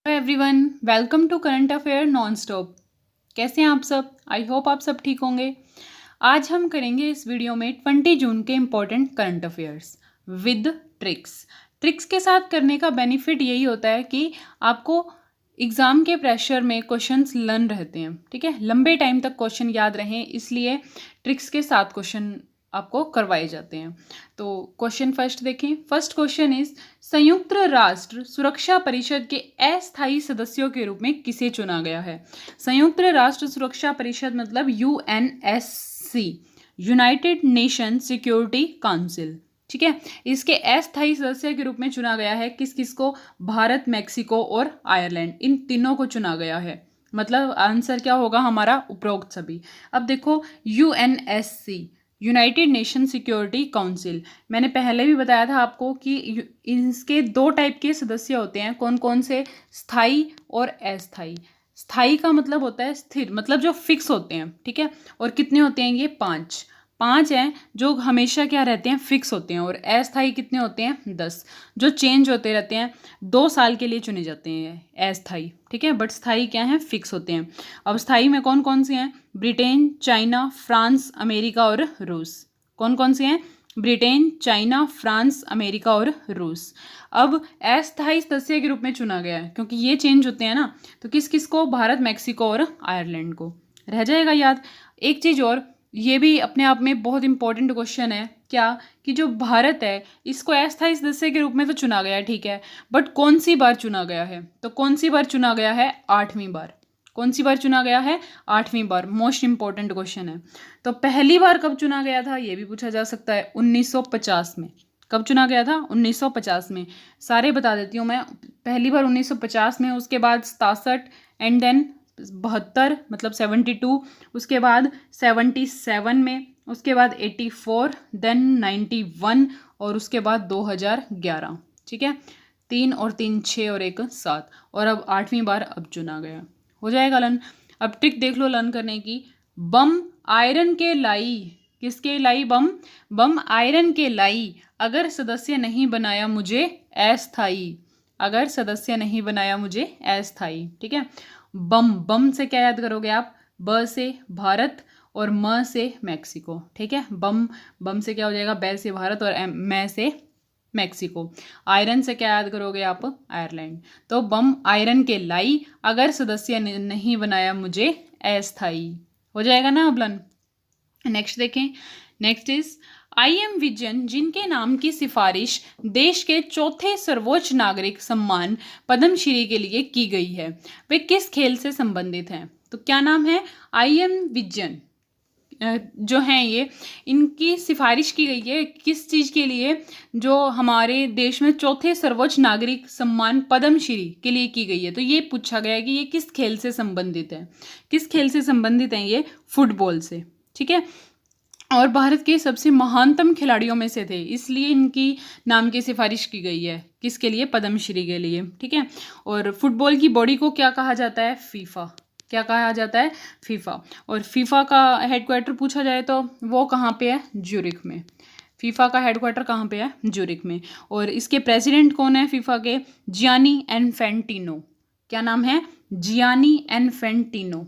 Hello everyone, welcome to current affair non stop. कैसे हैं आप सब? आई होप आप सब ठीक होंगे। आज हम करेंगे इस वीडियो में 20 जून के important current affairs with tricks. Tricks के साथ करने का बेनिफिट यही होता है कि आपको एग्ज़ाम के प्रेशर में क्वेश्चंस लर्न रहते हैं, ठीक है, लंबे टाइम तक क्वेश्चन याद रहें, इसलिए ट्रिक्स के साथ क्वेश्चन आपको करवाए जाते हैं। तो क्वेश्चन फर्स्ट देखें। फर्स्ट क्वेश्चन इज संयुक्त राष्ट्र सुरक्षा परिषद के अस्थायी सदस्यों के रूप में किसे चुना गया है? संयुक्त राष्ट्र सुरक्षा परिषद मतलब UNSC, United nation security council, ठीक है। इसके अस्थायी सदस्य के रूप में चुना गया है किस किस को? भारत, मैक्सिको और आयरलैंड, इन तीनों को चुना गया है। मतलब आंसर क्या होगा हमारा? उपरोक्त सभी। अब देखो, UNSC United nation security council, मैंने पहले भी बताया था आपको कि इसके दो टाइप के सदस्य होते हैं। कौन कौन से? स्थायी और अस्थायी। स्थायी का मतलब होता है स्थिर, मतलब जो फिक्स होते हैं, ठीक है। और कितने होते हैं ये? पाँच हैं जो हमेशा क्या रहते हैं? फिक्स होते हैं। और अस्थायी कितने होते हैं? 10, जो चेंज होते रहते हैं। 2 साल के लिए चुने जाते हैं अस्थायी, ठीक है। बट स्थायी क्या है? फिक्स होते हैं। अब स्थायी में कौन कौन से हैं? ब्रिटेन, चाइना, फ्रांस, अमेरिका और रूस। कौन कौन से हैं? ब्रिटेन, चाइना, फ्रांस, अमेरिका और रूस। अब अस्थायी सदस्य के रूप में चुना गया है क्योंकि ये चेंज होते हैं ना, तो किस किस को? भारत, मैक्सिको और आयरलैंड को। रह जाएगा याद। एक चीज़ और, ये भी अपने आप में बहुत इंपॉर्टेंट क्वेश्चन है। क्या? कि जो भारत है इसको अस्थायी सदस्य के रूप में तो चुना गया है, ठीक है, बट कौन सी बार चुना गया है? तो कौन सी बार चुना गया है? 8वीं बार। कौन सी बार चुना गया है? 8वीं बार। मोस्ट इंपॉर्टेंट क्वेश्चन है। तो पहली बार कब चुना गया था ये भी पूछा जा सकता है। 1950 में। कब चुना गया था? 1950 में। सारे बता देती हूँ मैं। पहली बार 1950 में, उसके बाद 67, एंड देन 72 मतलब 72, उसके बाद 77 में, उसके बाद 84, देन 91 और उसके बाद 2011, ठीक है। 3 और 3 6 और 1 7, और अब 8वीं बार अब चुना गया। हो जाएगा लन। अब ट्रिक देख लो लर्न करने की। बम आयरन के लाई, किसके लाई? बम आयरन के लाई, अगर सदस्य नहीं बनाया मुझे अस्थाई, अगर सदस्य नहीं बनाया मुझे अस्थाई, ठीक है। बम से क्या याद करोगे आप? ब से भारत और म से मैक्सिको, ठीक है। बम से क्या हो जाएगा? बै से भारत और मैं से मैक्सिको। आयरन से क्या याद करोगे आप? आयरलैंड। तो बम आयरन के लाई, अगर सदस्य नहीं बनाया मुझे अस्थाई। हो जाएगा ना अबलन। नेक्स्ट देखें। नेक्स्ट इज IM विजन, जिनके नाम की सिफारिश देश के चौथे सर्वोच्च नागरिक सम्मान पद्मश्री के लिए की गई है, वे किस खेल से संबंधित हैं? तो क्या नाम है? IM विजन जो हैं ये, इनकी सिफारिश की गई है किस चीज़ के लिए? जो हमारे देश में चौथे सर्वोच्च नागरिक सम्मान पद्मश्री के लिए की गई है। तो ये पूछा गया है कि ये किस खेल से संबंधित है? किस खेल से संबंधित हैं ये? फुटबॉल से, ठीक है। और भारत के सबसे महानतम खिलाड़ियों में से थे, इसलिए इनकी नाम की सिफारिश की गई है। किसके लिए? पद्मश्री के लिए, ठीक है। और फुटबॉल की बॉडी को क्या कहा जाता है? फीफा। क्या कहा जाता है? फीफा। और फीफा का हेडक्वार्टर पूछा जाए तो वो कहाँ पे है? ज्यूरिख में। फीफा का हेडक्वार्टर कहाँ पे है? ज्यूरिख में। और इसके प्रेसिडेंट कौन है फीफा के? Gianni Infantino. क्या नाम है? Gianni Infantino.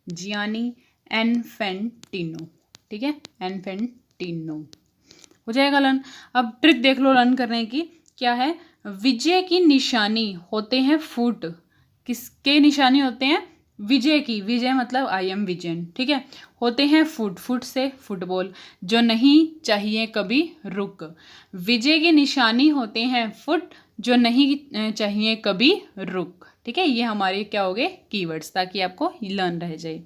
जियानी इन्फेंटिनो, ठीक है, इन्फेंटिनो। हो जाएगा लर्न। अब ट्रिक देख लो लर्न करने की। क्या है? विजय की निशानी होते हैं फुट। किसके निशानी होते हैं? विजय की। विजय मतलब IM विजन, ठीक है। होते हैं फुट से फुटबॉल, जो नहीं चाहिए कभी रुक। विजय की निशानी होते हैं फुट, जो नहीं चाहिए कभी रुक, ठीक है। ये हमारे क्या हो गए? कीवर्ड्स, ताकि आपको लर्न रह जाए।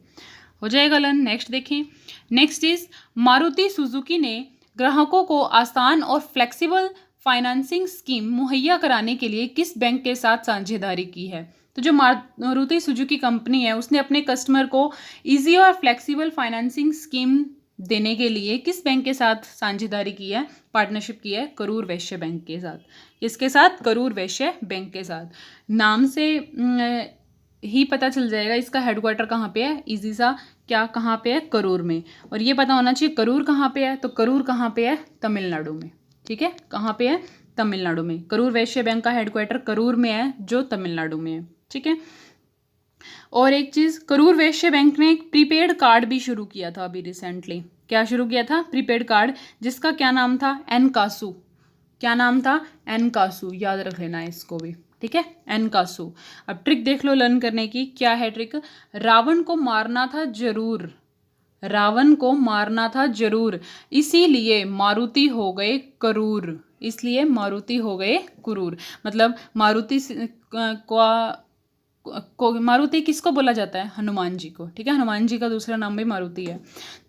हो जाएगा लर्न। नेक्स्ट देखें। नेक्स्ट इज मारुति सुजुकी ने ग्राहकों को आसान और फ्लेक्सिबल फाइनेंसिंग स्कीम मुहैया कराने के लिए किस बैंक के साथ साझेदारी की है? तो जो मारुति सुजुकी कंपनी है उसने अपने कस्टमर को इजी और फ्लेक्सिबल फाइनेंसिंग स्कीम देने के लिए किस बैंक के साथ साझेदारी की है? पार्टनरशिप की है करूर वैश्य बैंक के साथ। किसके साथ? करूर वैश्य बैंक के साथ। नाम से ही पता चल जाएगा इसका हेडक्वार्टर कहाँ पे है। इजी सा, क्या कहाँ पे है? करूर में। और ये पता होना चाहिए करूर कहाँ पे है। तो करूर कहाँ पे है? तमिलनाडु में, ठीक है। कहाँ पे है? तमिलनाडु में। करूर वैश्य बैंक का हेडक्वार्टर करूर में है, जो तमिलनाडु में है। ठीक है। और एक चीज़, करूर वैश्य बैंक ने एक प्रीपेड कार्ड भी शुरू किया था अभी रिसेंटली। क्या शुरू किया था? प्रीपेड कार्ड, जिसका क्या नाम था? एनकासू। क्या नाम था? एनकासू। याद रख लेना है इसको भी। ठीक है, एनकासू। अब ट्रिक देख लो लर्न करने की। क्या है ट्रिक? रावण को मारना था जरूर, रावण को मारना था जरूर, इसीलिए मारुति हो गए करूर, इसलिए मारुति हो गए क्रूर। मतलब मारुति मारुति किसको बोला जाता है? हनुमान जी को। ठीक है, हनुमान जी का दूसरा नाम भी मारुति है।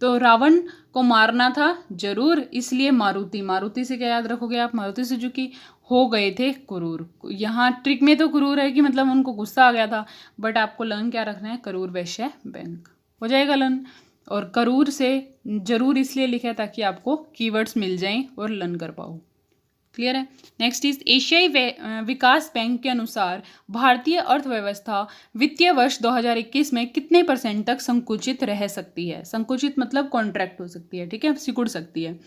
तो रावण को मारना था जरूर, इसलिए मारुति, मारुति से क्या याद रखोगे आप? मारुति सुजुकी हो गए थे क्रूर। यहाँ ट्रिक में तो क्रूर है कि मतलब उनको गुस्सा आ गया था, बट आपको लर्न क्या रखना है? करूर वैश्य बैंक। हो जाएगा लर्न। और करूर से जरूर इसलिए लिखा है ताकि आपको कीवर्ड्स मिल जाएं और लर्न कर पाओ। क्लियर है? नेक्स्ट इज एशियाई विकास बैंक के अनुसार भारतीय अर्थव्यवस्था वित्तीय वर्ष 2021 में कितने % तक संकुचित रह सकती है? संकुचित मतलब कॉन्ट्रैक्ट हो सकती है। ठीक है, सिकुड़ सकती है।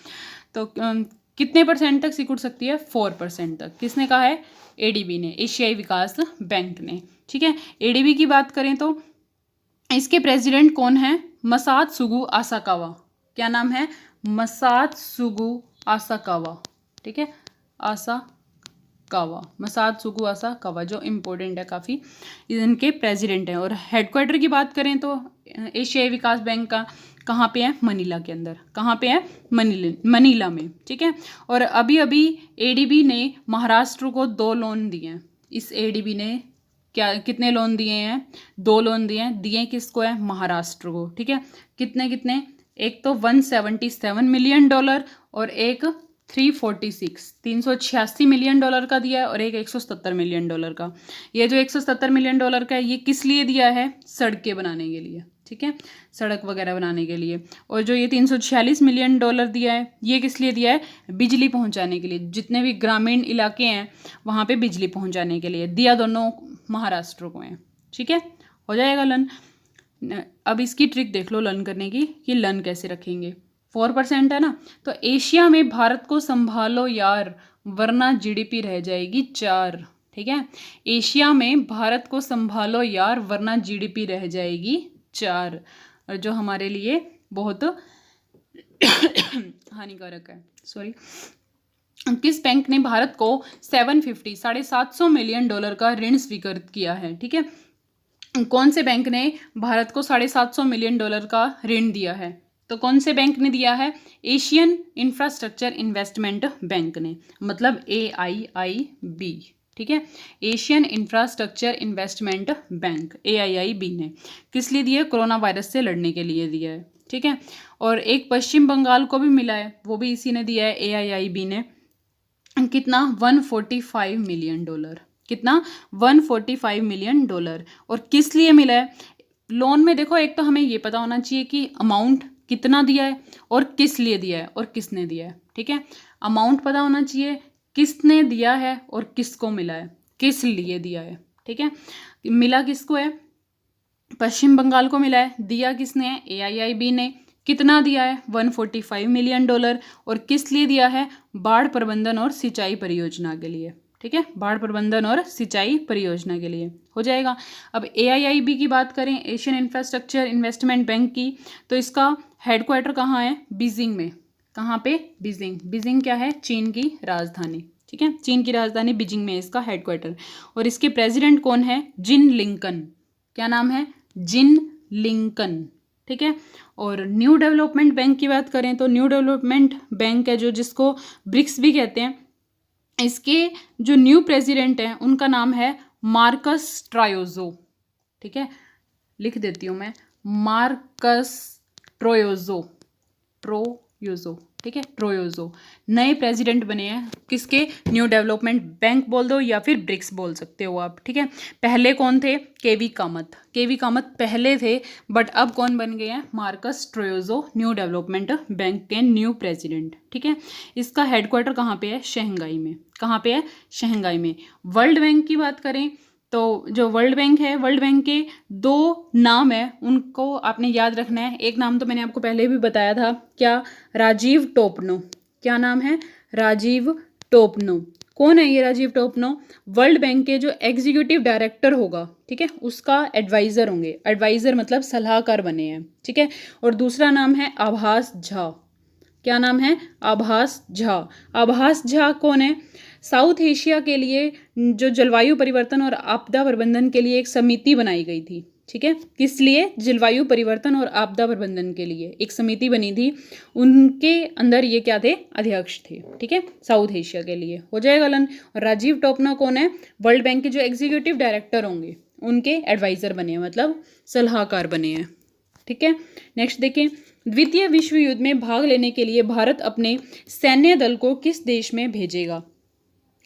तो कितने % तक सिकुड़ सकती है? 4% तक। किसने कहा है? एडीबी ने, एशियाई विकास बैंक ने। ठीक है, एडीबी की बात करें तो इसके प्रेसिडेंट कौन है? मसात्सुगु आसाकावा। क्या नाम है? मसात्सुगु आसाकावा। ठीक है, आसाकावा, मसात्सुगु आसाकावा, जो इम्पोर्टेंट है काफ़ी, इनके प्रेसिडेंट हैं। और हेडक्वार्टर की बात करें तो एशियाई विकास बैंक का कहाँ पे है? मनीला के अंदर। कहाँ पे है? मनीला में। ठीक है। और अभी अभी एडीबी ने महाराष्ट्र को 2 लोन दिए हैं। इस एडीबी ने क्या कितने लोन दिए हैं? 2 लोन दिए हैं। दिए किसको है? महाराष्ट्र को। ठीक है, कितने कितने? एक तो $177 मिलियन और एक 386 मिलियन डॉलर का दिया है, और एक $170 मिलियन का। ये जो $170 मिलियन का है, ये किस लिए दिया है? सड़कें बनाने के लिए। ठीक है, सड़क वगैरह बनाने के लिए। और जो ये $346 मिलियन दिया है, ये किस लिए दिया है? बिजली पहुंचाने के लिए। जितने भी ग्रामीण इलाके हैं वहाँ पे बिजली पहुंचाने के लिए दिया, दोनों महाराष्ट्र को है। ठीक है, हो जाएगा लर्न। अब इसकी ट्रिक देख लो लर्न करने की कि लर्न कैसे रखेंगे। 4% है ना, तो एशिया में भारत को संभालो यार, वरना जीडीपी रह जाएगी 4। ठीक है, एशिया में भारत को संभालो यार, वरना जीडीपी रह जाएगी 4, और जो हमारे लिए बहुत हानिकारक है। सॉरी। किस बैंक ने भारत को 750 मिलियन डॉलर का ऋण स्वीकृत किया है? ठीक है, कौन से बैंक ने भारत को 750 मिलियन डॉलर का ऋण दिया है? तो कौन से बैंक ने दिया है? एशियन इंफ्रास्ट्रक्चर इन्वेस्टमेंट बैंक ने, मतलब AIIB। ठीक है, Asian infrastructure investment bank AIIB ने किस लिए दिया है? कोरोना वायरस से लड़ने के लिए दिया है। ठीक है, और एक पश्चिम बंगाल को भी मिला है, वो भी इसी ने दिया है, AIIB ने। कितना? $145 मिलियन। कितना? $145 मिलियन। और किस लिए मिला है? लोन में देखो, एक तो हमें ये पता होना चाहिए कि अमाउंट कितना दिया है और किस लिए दिया है और किसने दिया है। ठीक है, अमाउंट पता होना चाहिए, किसने दिया है और किसको मिला है, किस लिए दिया है। ठीक है, मिला किसको है? पश्चिम बंगाल को मिला है। दिया किसने है? AIIB ने। कितना दिया है? $145 मिलियन। और किस लिए दिया है? बाढ़ प्रबंधन और सिंचाई परियोजना के लिए। ठीक है, बाढ़ प्रबंधन और सिंचाई परियोजना के लिए। हो जाएगा। अब AIIB की बात करें, एशियन इंफ्रास्ट्रक्चर इन्वेस्टमेंट बैंक की, तो इसका हेडक्वार्टर कहाँ है? बीजिंग में। कहाँ पे? बीजिंग। बीजिंग क्या है? चीन की राजधानी। ठीक है, चीन की राजधानी बीजिंग में है इसका हेडक्वार्टर। और इसके प्रेसिडेंट कौन है? जिन लिंकन। क्या नाम है? जिन लिंकन। ठीक है, और न्यू डेवलपमेंट बैंक की बात करें तो न्यू डेवलपमेंट बैंक है जो, जिसको ब्रिक्स भी कहते हैं, इसके जो न्यू प्रेसिडेंट हैं उनका नाम है मार्कस ट्रायोजो। ठीक है, लिख देती हूँ मैं, मार्कस ट्रोयोजो। ठीक है, ट्रोयोजो नए प्रेसिडेंट बने हैं किसके? न्यू डेवलपमेंट बैंक बोल दो या फिर ब्रिक्स बोल सकते हो आप। ठीक है, पहले कौन थे? केवी कामत। केवी कामत पहले थे, बट अब कौन बन गए हैं? मार्कस ट्रोयोजो, न्यू डेवलपमेंट बैंक के न्यू प्रेसिडेंट। ठीक है, इसका हेडक्वार्टर कहाँ पे है? शंघाई में। कहाँ पे है? शंघाई में। वर्ल्ड बैंक की बात करें तो जो वर्ल्ड बैंक है, वर्ल्ड बैंक के 2 नाम है, उनको आपने याद रखना है। एक नाम तो मैंने आपको पहले भी बताया था, क्या? राजीव टोपनो। क्या नाम है? राजीव टोपनो। कौन है ये राजीव टोपनो? वर्ल्ड बैंक के जो एग्जीक्यूटिव डायरेक्टर होगा, ठीक है, उसका एडवाइज़र होंगे। एडवाइज़र मतलब सलाहकार बने हैं, ठीक है। और दूसरा नाम है आभास झा। क्या नाम है? आभास झा। आभास झा कौन है? साउथ एशिया के लिए जो जलवायु परिवर्तन और आपदा प्रबंधन के लिए एक समिति बनाई गई थी, ठीक है। किस लिए? जलवायु परिवर्तन और आपदा प्रबंधन के लिए एक समिति बनी थी, उनके अंदर ये क्या थे? अध्यक्ष थे, ठीक है, साउथ एशिया के लिए। हो जाएगा लन। और राजीव टोपनो कौन है? वर्ल्ड बैंक के जो एग्जीक्यूटिव डायरेक्टर होंगे उनके एडवाइज़र बने हैं, मतलब सलाहकार बने हैं, ठीक है। नेक्स्ट देखें, द्वितीय विश्व युद्ध में भाग लेने के लिए भारत अपने सैन्य दल को किस देश में भेजेगा?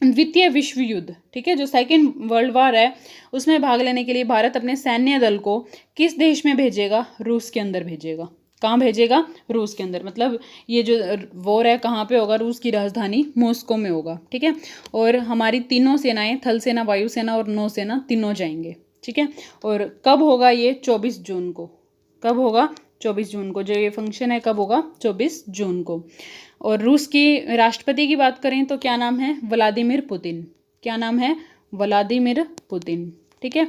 द्वितीय विश्व युद्ध, ठीक है, जो सेकेंड वर्ल्ड वॉर है उसमें भाग लेने के लिए भारत अपने सैन्य दल को किस देश में भेजेगा? रूस के अंदर भेजेगा। कहाँ भेजेगा? रूस के अंदर। मतलब ये जो वॉर है कहाँ पे होगा? रूस की राजधानी मॉस्को में होगा, ठीक है। और हमारी तीनों सेनाएं, थल सेना, वायुसेना और नौसेना, तीनों जाएंगे, ठीक है। और कब होगा ये? 24 जून को। कब होगा? 24 जून को। जो ये फंक्शन है कब होगा? 24 जून को। और रूस की राष्ट्रपति की बात करें तो क्या नाम है? Vladimir Putin. क्या नाम है? व्लादिमीर पुतिन, ठीक है।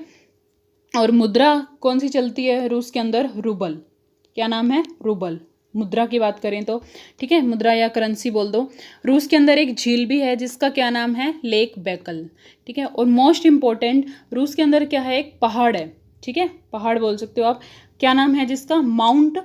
और मुद्रा कौन सी चलती है रूस के अंदर? रूबल। क्या नाम है? रूबल। मुद्रा की बात करें तो, ठीक है, मुद्रा या करेंसी बोल दो। रूस के अंदर एक झील भी है जिसका क्या नाम है? लेक बैकल, ठीक है। और मोस्ट इम्पोर्टेंट, रूस के अंदर क्या है? एक पहाड़ है, ठीक है, पहाड़ बोल सकते हो आप। क्या नाम है जिसका? Mount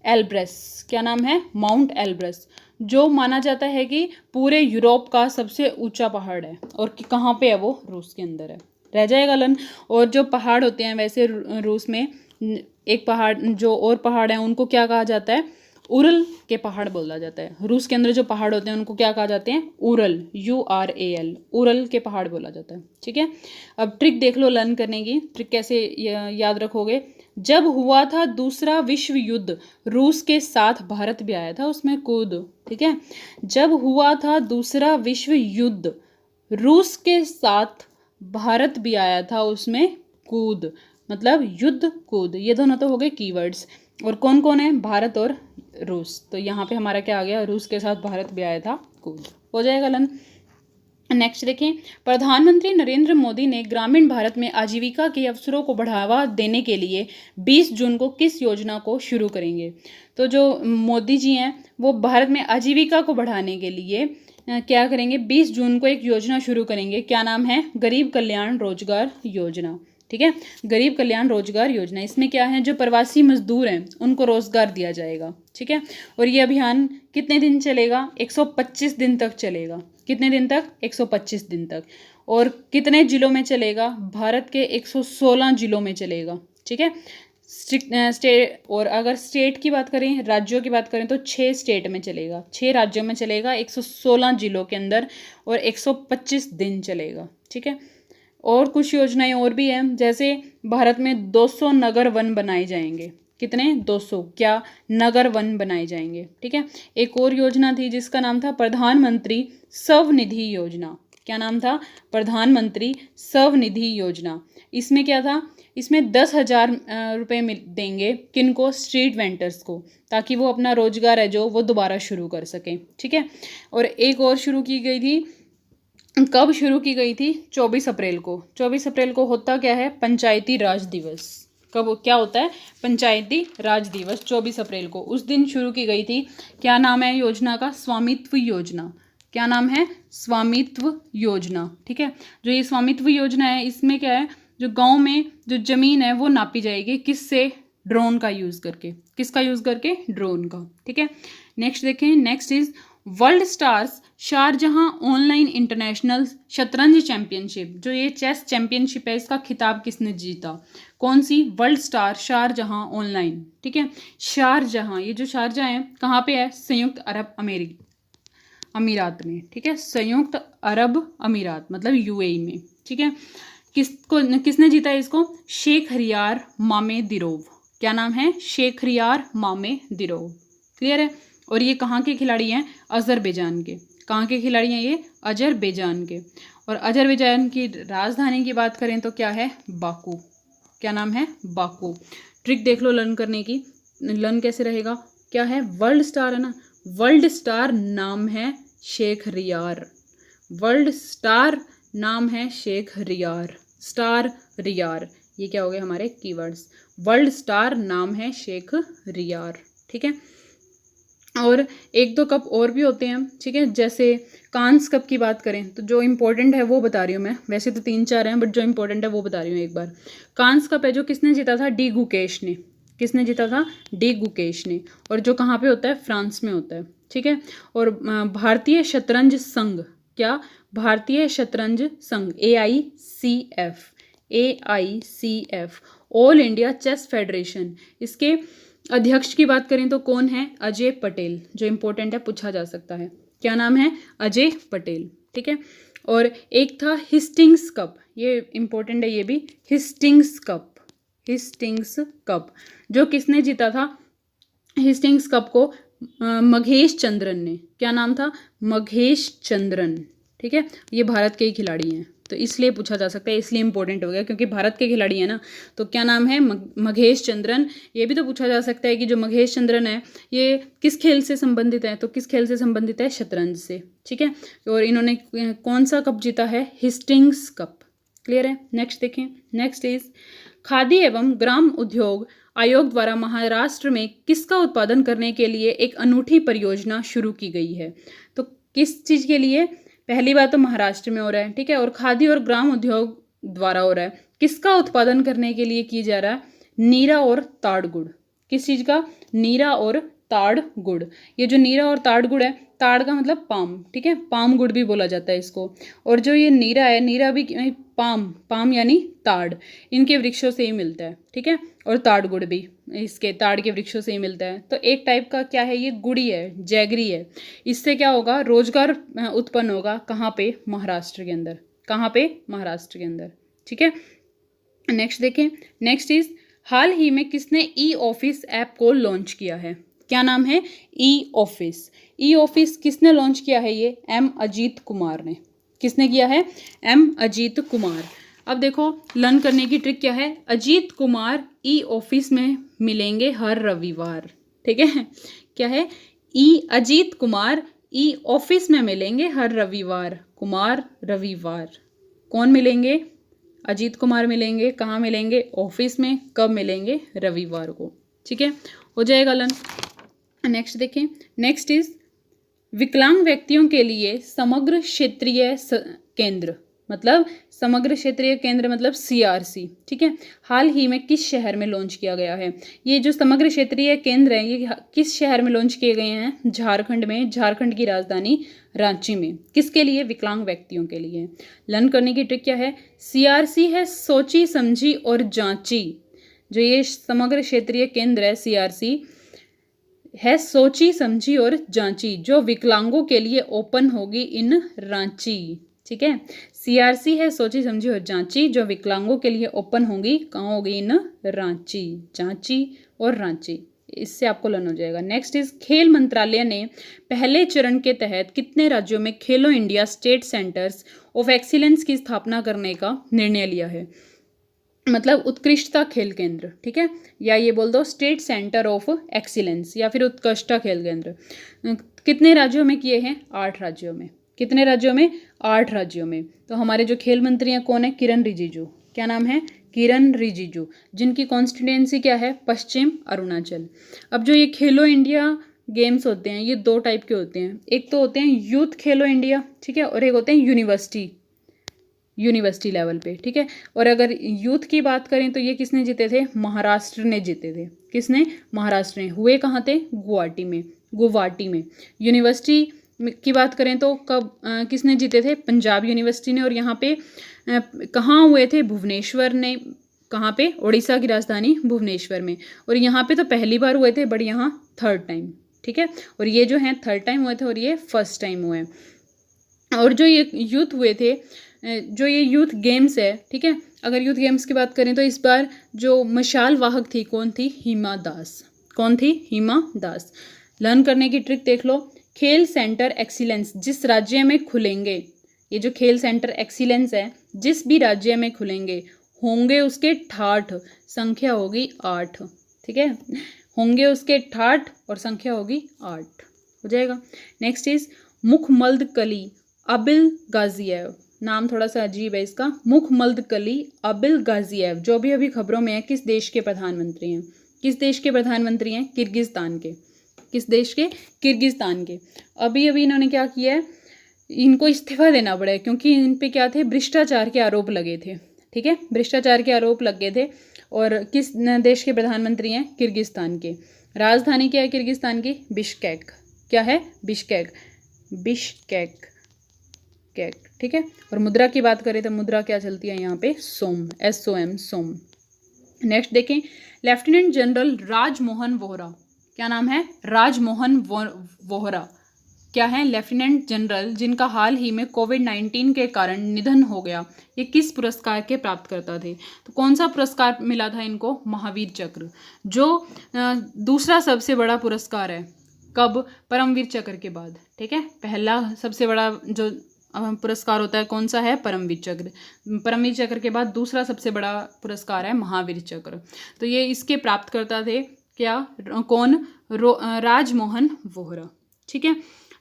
Elbrus. क्या नाम है? माउंट एल्ब्रस, जो माना जाता है कि पूरे यूरोप का सबसे ऊंचा पहाड़ है। और कहाँ पे है वो? रूस के अंदर है। रह जाएगा लन। और जो पहाड़ होते हैं वैसे रूस में एक पहाड़, जो और पहाड़ हैं उनको क्या कहा जाता है? उरल के पहाड़ बोला जाता है। रूस के अंदर जो पहाड़ होते हैं उनको क्या कहा जाते हैं? उरल, URAL, उरल के पहाड़ बोला जाता है, ठीक है। अब ट्रिक देख लो लर्न करने की। ट्रिक कैसे याद रखोगे? जब हुआ था दूसरा विश्व युद्ध, रूस के साथ भारत भी आया था उसमें कूद, ठीक है। जब हुआ था दूसरा विश्व युद्ध, रूस के साथ भारत भी आया था उसमें कूद, मतलब युद्ध कूद। ये दोनों तो हो गए कीवर्ड्स। और कौन कौन है? भारत और रूस। तो यहाँ पे हमारा क्या आ गया? रूस के साथ भारत भी आया था कूद। हो जाएगा लन। नेक्स्ट देखें, प्रधानमंत्री नरेंद्र मोदी ने ग्रामीण भारत में आजीविका के अवसरों को बढ़ावा देने के लिए 20 जून को किस योजना को शुरू करेंगे? तो जो मोदी जी हैं वो भारत में आजीविका को बढ़ाने के लिए क्या करेंगे? 20 जून को एक योजना शुरू करेंगे। क्या नाम है? गरीब कल्याण रोजगार योजना, ठीक है, गरीब कल्याण रोजगार योजना। इसमें क्या है? जो प्रवासी मजदूर हैं उनको रोजगार दिया जाएगा, ठीक है। और ये अभियान कितने दिन चलेगा? 125 दिन तक चलेगा। कितने दिन तक? 125 दिन तक। और कितने जिलों में चलेगा? भारत के 116 जिलों में चलेगा, ठीक है। स्टेट, और अगर स्टेट की बात करें, राज्यों की बात करें तो 6 स्टेट में चलेगा, 6 राज्यों में चलेगा, 116 जिलों के अंदर, और 125 दिन चलेगा, ठीक है। और कुछ योजनाएं और भी हैं, जैसे भारत में 200 नगर वन बनाए जाएंगे। कितने? 200 क्या? नगर वन बनाए जाएंगे, ठीक है। एक और योजना थी जिसका नाम था प्रधानमंत्री स्वनिधि योजना। क्या नाम था? प्रधानमंत्री स्वनिधि योजना। इसमें क्या था? इसमें 10,000 रुपये देंगे किनको? स्ट्रीट वेंडर्स को, ताकि वो अपना रोजगार है जो वो दोबारा शुरू कर सकें, ठीक है। और एक और शुरू की गई थी। कब शुरू की गई थी? 24 अप्रैल को। 24 अप्रैल को होता क्या है? पंचायती राज दिवस। कब क्या होता है? पंचायती राज दिवस 24 अप्रैल को, उस दिन शुरू की गई थी। क्या नाम है योजना का? स्वामित्व योजना। क्या नाम है? स्वामित्व योजना, ठीक है। जो ये स्वामित्व योजना है इसमें क्या है? जो गांव में जो जमीन है वो नापी जाएगी, किससे? ड्रोन का यूज़ करके। किसका यूज़ करके? ड्रोन का, ठीक है। नेक्स्ट देखें, next is world stars शारजहां online international शतरंज चैंपियनशिप। जो ये चेस चैंपियनशिप है इसका खिताब किसने जीता? कौन सी? वर्ल्ड स्टार शारजहां ऑनलाइन, ठीक है। शारजहां, ये जो शारजहां है कहाँ पे है? संयुक्त अरब अमीरात में, ठीक है, संयुक्त अरब अमीरात मतलब UAE में, ठीक है। किसने जीता है इसको? शेखरियार मामेदिरोव। क्या नाम है? शेखरियार मामेदिरोव, क्लियर है। और ये कहाँ के खिलाड़ी हैं? अजरबैजान के। कहाँ के खिलाड़ी हैं ये? अजरबैजान के। और अजरबैजान की राजधानी की बात करें तो क्या है? बाकू। क्या नाम है? बाकू। ट्रिक देख लो लर्न करने की। लर्न कैसे रहेगा? क्या है? वर्ल्ड स्टार है ना, वर्ल्ड स्टार नाम है शेखरियार। वर्ल्ड स्टार नाम है शेख रियार, स्टार रियार, ये क्या हो गए हमारे कीवर्ड्स। वर्ल्ड स्टार नाम है शेख रियार, ठीक है। और एक दो कप और भी होते हैं, ठीक है, जैसे कांस कप की बात करें तो जो इम्पोर्टेंट है वो बता रही हूँ मैं, वैसे तो 3-4 हैं बट जो इम्पोर्टेंट है वो बता रही हूँ एक बार। कांस कप है जो किसने जीता था, डी गुकेश ने, किसने जीता था, डी गुकेश ने, और जो कहाँ पे होता है, फ्रांस में होता है, ठीक है। और भारतीय शतरंज संघ, क्या, भारतीय शतरंज संघ, AICF, all India chess federation, इसके अध्यक्ष की बात करें तो कौन है, अजय पटेल, जो इंपॉर्टेंट है पूछा जा सकता है, क्या नाम है, अजय पटेल, ठीक है। और एक था हिस्टिंग्स कप, ये इंपॉर्टेंट है ये भी, हिस्टिंग्स कप, हिस्टिंग्स कप, जो किसने जीता था, हिस्टिंग्स कप को मघेश चंद्रन ने, क्या नाम था, मघेश चंद्रन, ठीक है। ये भारत के ही खिलाड़ी हैं तो इसलिए पूछा जा सकता है, इसलिए इंपॉर्टेंट हो गया क्योंकि भारत के खिलाड़ी है ना, तो क्या नाम है, मघेश चंद्रन। ये भी तो पूछा जा सकता है कि जो मघेश चंद्रन है ये किस खेल से संबंधित है, तो किस खेल से संबंधित है, शतरंज से, ठीक है। और इन्होंने कौन सा कप जीता है, हिस्टिंग्स कप, क्लियर है। नेक्स्ट देखें, नेक्स्ट इज खादी एवं ग्राम उद्योग आयोग द्वारा महाराष्ट्र में किसका उत्पादन करने के लिए एक अनूठी परियोजना शुरू की गई है, तो किस चीज़ के लिए, पहली बात तो महाराष्ट्र में हो रहा है, ठीक है, और खादी और ग्राम उद्योग द्वारा हो रहा है, किसका उत्पादन करने के लिए किया जा रहा है, नीरा और ताड़ गुड़, किस चीज़ का, नीरा और ताड़ गुड़। ये जो नीरा और ताड़ गुड़ है, ताड़ का मतलब पाम, ठीक है, पाम गुड़ भी बोला जाता है इसको, और जो ये नीरा है, नीरा भी पाम यानी ताड़, इनके वृक्षों से ही मिलता है, ठीक है, और ताड़ गुड़ भी इसके ताड़ के वृक्षों से ही मिलता है। तो एक टाइप का क्या है, ये गुड़ी है, जैगरी है, इससे क्या होगा, रोजगार उत्पन्न होगा, कहाँ पे, महाराष्ट्र के अंदर, कहाँ पे, महाराष्ट्र के अंदर, ठीक है। नेक्स्ट देखें, नेक्स्ट इज हाल ही में किसने ई ऑफिस ऐप को लॉन्च किया है, क्या नाम है, ई ऑफिस। ई ऑफिस किसने लॉन्च किया है, ये एम अजीत कुमार ने, किसने किया है, एम अजीत कुमार। अब देखो लर्न करने की ट्रिक क्या है, अजीत कुमार ई ऑफिस में मिलेंगे हर रविवार, ठीक है, क्या है, ई अजीत कुमार ई ऑफिस में मिलेंगे हर रविवार, कुमार रविवार, कौन मिलेंगे, अजीत कुमार मिलेंगे, कहाँ मिलेंगे, ऑफिस में, कब मिलेंगे, रविवार को, ठीक है, हो जाएगा लर्न। नेक्स्ट देखें, नेक्स्ट इज विकलांग व्यक्तियों के लिए समग्र क्षेत्रीय केंद्र, मतलब समग्र क्षेत्रीय केंद्र मतलब CRC, ठीक है, हाल ही में किस शहर में लॉन्च किया गया है। ये जो समग्र क्षेत्रीय केंद्र है ये किस शहर में लॉन्च किए गए हैं, झारखंड में, झारखंड की राजधानी रांची में, किसके लिए, विकलांग व्यक्तियों के लिए। लर्न करने की ट्रिक क्या है, CRC है सोची समझी और जांची, जो ये समग्र क्षेत्रीय केंद्र है CRC है सोची समझी और जांची, जो विकलांगों के लिए ओपन होगी इन रांची, ठीक है, CRC है सोची समझी और जांची, जो विकलांगों के लिए ओपन होगी, कहाँ होगी, इन रांची, जांची और रांची, इससे आपको लर्न हो जाएगा। नेक्स्ट इज खेल मंत्रालय ने पहले चरण के तहत कितने राज्यों में खेलो India state centres of excellence की स्थापना करने का निर्णय लिया है, मतलब उत्कृष्टता खेल केंद्र, ठीक है, या ये बोल दो स्टेट सेंटर ऑफ एक्सीलेंस या फिर उत्कृष्टता खेल केंद्र, कितने राज्यों में किए हैं, 8 राज्यों में, कितने राज्यों में, 8 राज्यों में। तो हमारे जो खेल मंत्री हैं कौन है, किरण रिजिजू, क्या नाम है, किरण रिजिजू, जिनकी कॉन्स्टिट्यूएंसी क्या है, पश्चिम अरुणाचल। अब जो ये खेलो इंडिया गेम्स होते हैं ये 2 टाइप के होते हैं, एक तो होते हैं यूथ खेलो इंडिया, ठीक है, और एक होते हैं यूनिवर्सिटी लेवल पे, ठीक है। और अगर यूथ की बात करें तो ये किसने जीते थे, महाराष्ट्र ने जीते थे, किसने, महाराष्ट्र ने, हुए कहाँ थे, गुवाहाटी में। यूनिवर्सिटी की बात करें तो कब किसने जीते थे, पंजाब यूनिवर्सिटी ने, और यहाँ पे कहाँ हुए थे, भुवनेश्वर ने, कहाँ पे, उड़ीसा की राजधानी भुवनेश्वर में, और यहाँ पे तो पहली बार हुए थे बट यहाँ 3rd टाइम, ठीक है, और ये जो हैं 3rd टाइम हुए थे और ये 1st टाइम हुए। और जो ये यूथ हुए थे, जो ये यूथ गेम्स है, ठीक है, अगर यूथ गेम्स की बात करें तो इस बार जो मशाल वाहक थी कौन थी, हिमा दास, कौन थी, हिमा दास। लर्न करने की ट्रिक देख लो, खेल सेंटर एक्सीलेंस जिस राज्य में खुलेंगे, ये जो खेल सेंटर एक्सीलेंस है जिस भी राज्य में खुलेंगे होंगे उसके 68, संख्या होगी 8, ठीक है, होंगे उसके 68 और संख्या होगी 8, हो जाएगा। नेक्स्ट इज मुखमल्द कली अबिल गाजिएव, नाम थोड़ा सा अजीब है इसका, मुखमदकली अबिल गाजिएव, जो भी अभी खबरों में है, किस देश के प्रधानमंत्री हैं? किस देश के प्रधानमंत्री हैं? किर्गिस्तान के। किस देश के? किर्गिस्तान के। अभी अभी इन्होंने क्या किया है, इनको इस्तीफा देना पड़ा है, क्योंकि इन पे क्या थे, भ्रष्टाचार के आरोप लगे थे। ठीक है, भ्रष्टाचार के आरोप लगे थे। और किस देश के प्रधानमंत्री हैं? किर्गिस्तान के। राजधानी क्या है किर्गिस्तान की? बिश्केक। क्या है? बिश्केक। बिश्केक कैक। ठीक है, और मुद्रा की बात करें तो मुद्रा क्या चलती है यहाँ पे? सोम, SOM, सोम। नेक्स्ट देखें, लेफ्टिनेंट जनरल राजमोहन वोहरा। क्या नाम है? राजमोहन वोहरा। क्या है? लेफ्टिनेंट जनरल, जिनका हाल ही में कोविड-19 के कारण निधन हो गया। ये किस पुरस्कार के प्राप्तकर्ता थे? तो कौन सा पुरस्कार मिला था इनको? महावीर चक्र, जो दूसरा सबसे बड़ा पुरस्कार है। कब? परमवीर चक्र के बाद। ठीक है, पहला सबसे बड़ा जो पुरस्कार होता है कौन सा है? परमवीर चक्र। परमवीर चक्र के बाद दूसरा सबसे बड़ा पुरस्कार है महावीर चक्र। तो ये इसके प्राप्तकर्ता थे। क्या? कौन? राजमोहन वोहरा। ठीक है,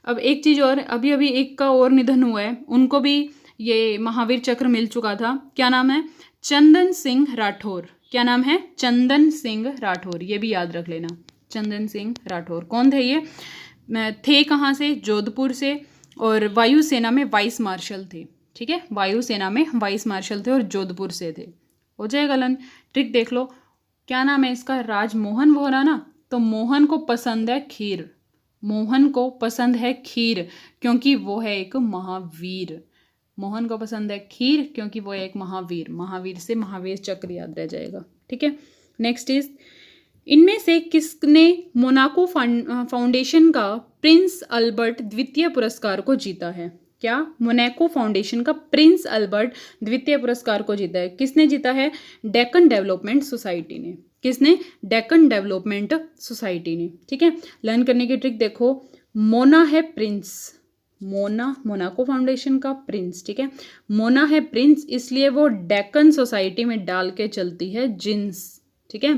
अब एक चीज़ और, अभी अभी एक का और निधन हुआ है, उनको भी ये महावीर चक्र मिल चुका था। क्या नाम है? चंदन सिंह राठौर। क्या नाम है? चंदन सिंह राठौर, ये भी याद रख लेना। चंदन सिंह राठौर कौन थे ये? थे कहाँ से? जोधपुर से, और वायुसेना में वाइस मार्शल थे। ठीक है, वायुसेना में वाइस मार्शल थे और जोधपुर से थे। हो जाएगा लन। ट्रिक देख लो, क्या नाम है इसका? राजमोहन वोहरा ना। तो मोहन को पसंद है खीर, मोहन को पसंद है खीर, क्योंकि वो है एक महावीर। मोहन को पसंद है खीर क्योंकि वो है एक महावीर। महावीर से महावीर चक्र याद रह जाएगा। ठीक है, नेक्स्ट इज, इनमें से किसने मोनाको फाउंडेशन का प्रिंस अल्बर्ट द्वितीय पुरस्कार को जीता है? क्या? मोनाको फाउंडेशन का प्रिंस अल्बर्ट द्वितीय पुरस्कार को जीता है। किसने जीता है? डेक्कन डेवलपमेंट सोसाइटी ने। किसने? डेक्कन डेवलपमेंट सोसाइटी ने। ठीक है, लर्न करने की ट्रिक देखो, मोना है प्रिंस, मोना मोनाको फाउंडेशन का प्रिंस। ठीक है, मोना है प्रिंस, इसलिए वो डेक्कन सोसाइटी में डाल के चलती है जींस। ठीक है,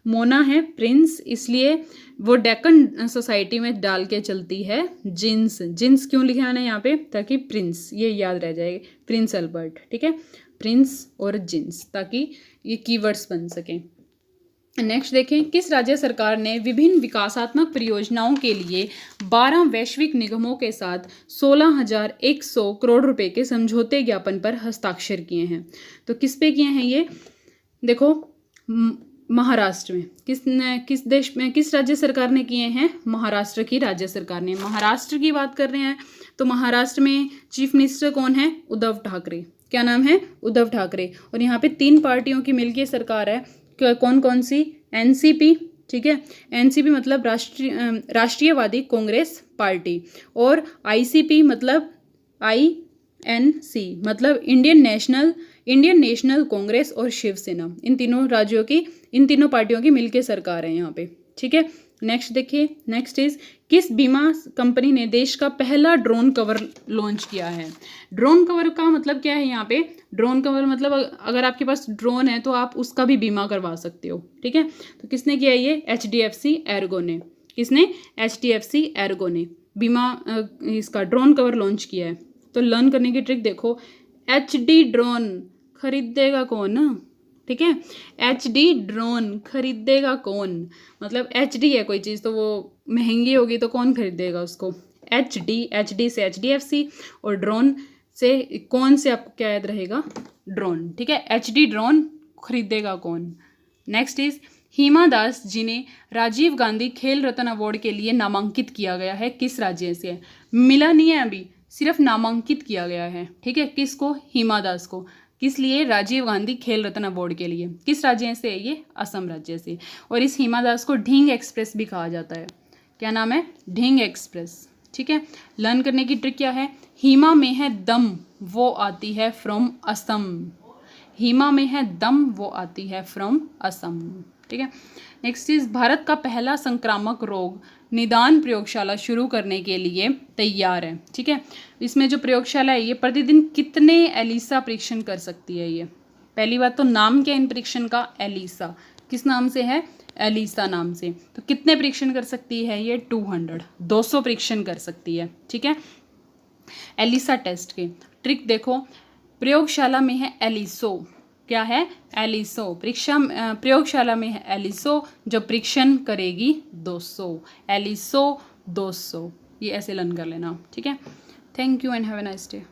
मोना है प्रिंस, इसलिए वो डेक्कन सोसाइटी में डाल के चलती है जींस। जींस क्यों लिखा है ना यहाँ पे? ताकि प्रिंस, ये याद रह जाएगा, प्रिंस अल्बर्ट। ठीक है, प्रिंस और जींस, ताकि ये कीवर्ड्स बन सकें। नेक्स्ट देखें, किस राज्य सरकार ने विभिन्न विकासात्मक परियोजनाओं के लिए 12 वैश्विक निगमों के साथ 16,100 करोड़ रुपए के समझौते ज्ञापन पर हस्ताक्षर किए हैं? तो किस पे किए हैं ये? देखो, महाराष्ट्र में। किस देश में, किस राज्य सरकार ने किए हैं? महाराष्ट्र की राज्य सरकार ने। महाराष्ट्र की बात कर रहे हैं तो महाराष्ट्र में चीफ मिनिस्टर कौन है? उद्धव ठाकरे। क्या नाम है? उद्धव ठाकरे। और यहाँ पे 3 पार्टियों की मिलकर सरकार है। कौन कौन सी? NCP। ठीक है, NCP मतलब राष्ट्रीयवादी कांग्रेस पार्टी, और ICP मतलब INC मतलब इंडियन नेशनल कांग्रेस और शिवसेना। इन तीनों पार्टियों की मिलकर सरकार है यहाँ पे। ठीक है, नेक्स्ट देखिए, नेक्स्ट इज, किस बीमा कंपनी ने देश का पहला ड्रोन कवर लॉन्च किया है? ड्रोन कवर का मतलब क्या है यहाँ पे? ड्रोन कवर मतलब अगर आपके पास ड्रोन है तो आप उसका भी बीमा करवा सकते हो। ठीक है, तो किसने किया ये? HDFC एर्गो ने। किसने? HDFC एर्गो ने बीमा इसका ड्रोन कवर लॉन्च किया है। तो लर्न करने की ट्रिक देखो, HD ड्रोन खरीदेगा कौन? ठीक है, HD ड्रोन खरीदेगा कौन? मतलब HD है कोई चीज़ तो वो महंगी होगी तो कौन खरीदेगा उसको? HD से HDFC, और ड्रोन से कौन से आपको क्या याद रहेगा? ड्रोन। ठीक है, HD ड्रोन खरीदेगा कौन? नेक्स्ट इज, हिमा दास जिन्हें राजीव गांधी खेल रत्न अवार्ड के लिए नामांकित किया गया है, किस राज्य से? मिला नहीं है अभी, सिर्फ नामांकित किया गया है। ठीक है, किसको? हिमा दास को। किस लिए? राजीव गांधी खेल रत्न अवार्ड के लिए। किस राज्य से है ये? असम राज्य से। और इस हिमा दास को ढींग एक्सप्रेस भी कहा जाता है। क्या नाम है? ढींग एक्सप्रेस। ठीक है, लर्न करने की ट्रिक क्या है? हिमा में है दम, वो आती है फ्रॉम असम। हिमा में है दम, वो आती है फ्रॉम असम। ठीक है, नेक्स्ट इज, भारत का पहला संक्रामक रोग निदान प्रयोगशाला शुरू करने के लिए तैयार है। ठीक है, इसमें जो प्रयोगशाला है ये प्रतिदिन कितने एलिसा परीक्षण कर सकती है? ये पहली बात तो नाम क्या इन परीक्षण का? एलिसा। किस नाम से है? एलिसा नाम से। तो कितने परीक्षण कर सकती है ये? 200 परीक्षण कर सकती है। ठीक है, एलिसा टेस्ट के ट्रिक देखो, प्रयोगशाला में है एलिसो, क्या है एलिसो, प्रयोगशाला में है एलिसो, जो परीक्षण करेगी 200, एलिसो 200, ये ऐसे लर्न कर लेना, ठीक है। Thank you and have a nice day.